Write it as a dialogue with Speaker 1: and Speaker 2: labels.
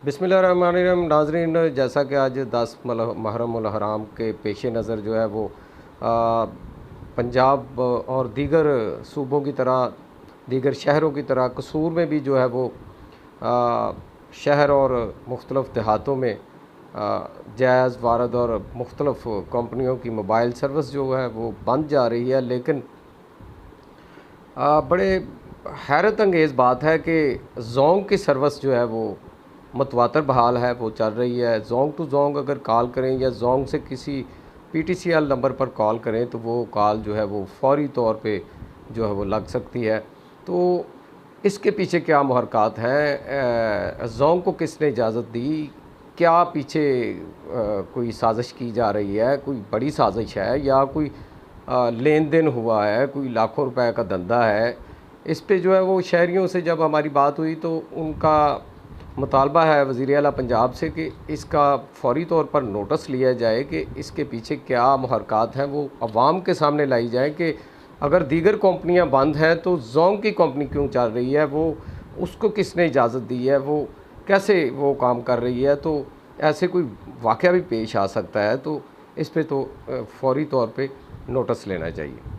Speaker 1: बिस्मिल्लाहिर्रहमानिर्रहीम। नाज़रीन, जैसा कि आज 10 मुहर्रम उल हराम के पेश नज़र जो है वो पंजाब और दीगर सूबों की तरह, दीगर शहरों की तरह कसूर में भी जो है वो शहर और मुख्तलिफ़ देहातों में जायज़ वारद और मुख्तलिफ़ कंपनियों की मोबाइल सर्विस जो है वो बंद जा रही है। लेकिन बड़े हैरत अंगेज़ बात है कि जोंग की सर्विस जो है वो मतवातर बहाल है, वो चल रही है। जोंग टू जोंग अगर कॉल करें या जोंग से किसी PTCL नंबर पर कॉल करें तो वो कॉल जो है वो फ़ौरी तौर पे जो है वो लग सकती है। तो इसके पीछे क्या मुहरक़ात हैं? जोंग को किसने इजाज़त दी? क्या पीछे कोई साजिश की जा रही है? कोई बड़ी साजिश है या कोई लेन देन हुआ है, कोई लाखों रुपए का धंधा है? इस पे जो है वो शहरियों से जब हमारी बात हुई तो उनका मुतालबा है वज़ीर आला पंजाब से कि इसका फ़ौरी तौर पर नोटिस लिया जाए कि इसके पीछे क्या मुहरक़ात हैं, वो अवाम के सामने लाई जाए कि अगर दीगर कंपनियां बंद हैं तो जोंग की कंपनी क्यों चल रही है, वो उसको किसने इजाज़त दी है, वो कैसे वो काम कर रही है। तो ऐसे कोई वाक़या भी पेश आ सकता है, तो इस पे तो फ़ौरी तौर पे नोटिस लेना चाहिए।